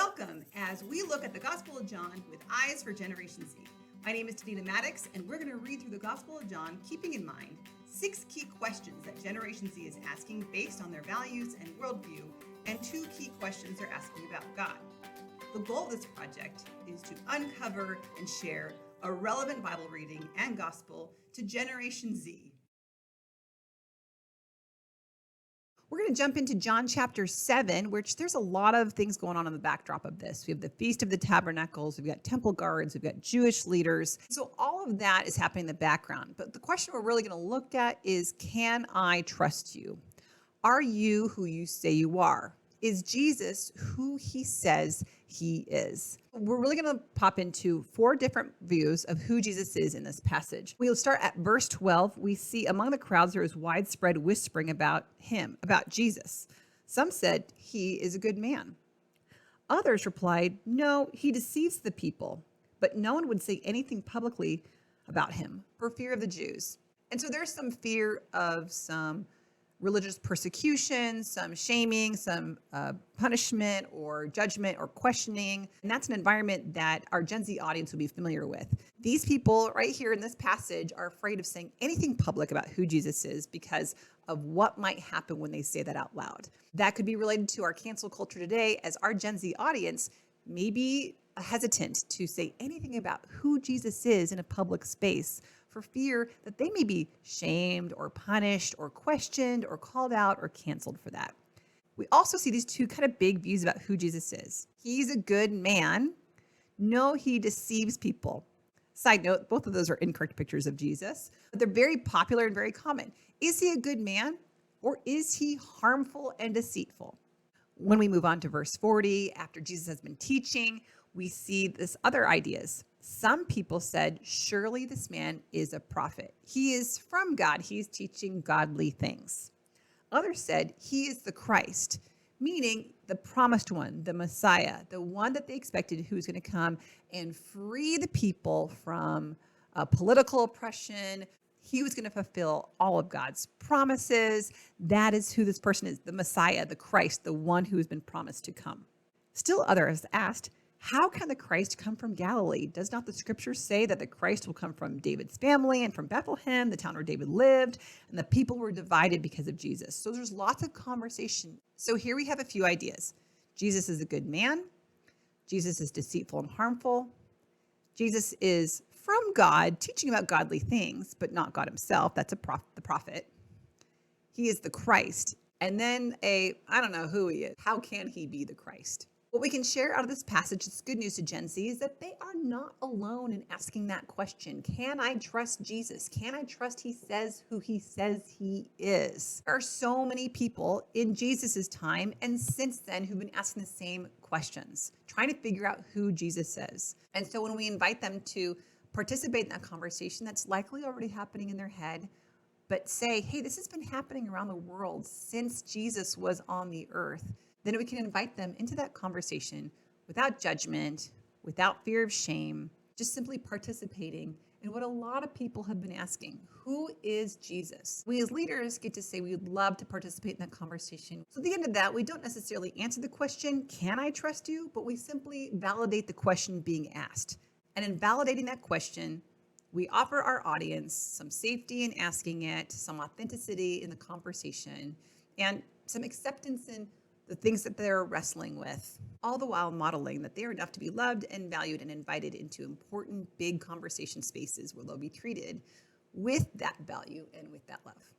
Welcome as we look at the Gospel of John with eyes for Generation Z. My name is Tanita Maddox, and we're going to read through the Gospel of John, keeping in mind 6 key questions that Generation Z is asking based on their values and worldview, and 2 key questions they're asking about God. The goal of this project is to uncover and share a relevant Bible reading and gospel to Generation Z. We're going to jump into John chapter 7, which there's a lot of things going on the backdrop of this. We have the Feast of the Tabernacles, we've got temple guards, we've got Jewish leaders. So all of that is happening in the background. But the question we're really going to look at is, can I trust you? Are you who you say you are? Is Jesus who he says he is? We're really going to pop into 4 different views of who Jesus is in this passage. We'll start at verse 12. We see among the crowds there is widespread whispering about him, about Jesus. Some said he is a good man. Others replied, no, he deceives the people. But no one would say anything publicly about him for fear of the Jews. And so there's some fear of some religious persecution, some shaming, some punishment or judgment or questioning. And that's an environment that our Gen Z audience will be familiar with. These people right here in this passage are afraid of saying anything public about who Jesus is because of what might happen when they say that out loud. That could be related to our cancel culture today, as our Gen Z audience may be hesitant to say anything about who Jesus is in a public space for fear that they may be shamed or punished or questioned or called out or canceled for that. We also see these 2 kind of big views about who Jesus is. He's a good man. No, he deceives people. Side note, both of those are incorrect pictures of Jesus, but they're very popular and very common. Is he a good man, or is he harmful and deceitful? When we move on to verse 40, after Jesus has been teaching, we see this other ideas. Some people said, surely this man is a prophet. He is from God. He's teaching godly things. Others said, he is the Christ, meaning the promised one, the Messiah, the one that they expected, who's going to come and free the people from political oppression. He was going to fulfill all of God's promises. That is who this person is, the Messiah, the Christ, the one who has been promised to come. Still others asked, how can the Christ come from Galilee? Does not the scripture say that the Christ will come from David's family and from Bethlehem, the town where David lived, and the people were divided because of Jesus? So there's lots of conversation. So here we have a few ideas. Jesus is a good man. Jesus is deceitful and harmful. Jesus is from God, teaching about godly things, but not God himself. That's the prophet. He is the Christ. And then I don't know who he is. How can he be the Christ? What we can share out of this passage, it's good news to Gen Z, is that they are not alone in asking that question. Can I trust Jesus? Can I trust he says who he says he is? There are so many people in Jesus's time and since then who've been asking the same questions, trying to figure out who Jesus is. And so when we invite them to participate in that conversation, that's likely already happening in their head, but say, hey, this has been happening around the world since Jesus was on the earth. Then we can invite them into that conversation without judgment, without fear of shame, just simply participating in what a lot of people have been asking. Who is Jesus? We as leaders get to say we would love to participate in that conversation. So at the end of that, we don't necessarily answer the question, can I trust you? But we simply validate the question being asked. And in validating that question, we offer our audience some safety in asking it, some authenticity in the conversation, and some acceptance in the things that they're wrestling with, all the while modeling that they are enough to be loved and valued and invited into important, big conversation spaces where they'll be treated with that value and with that love.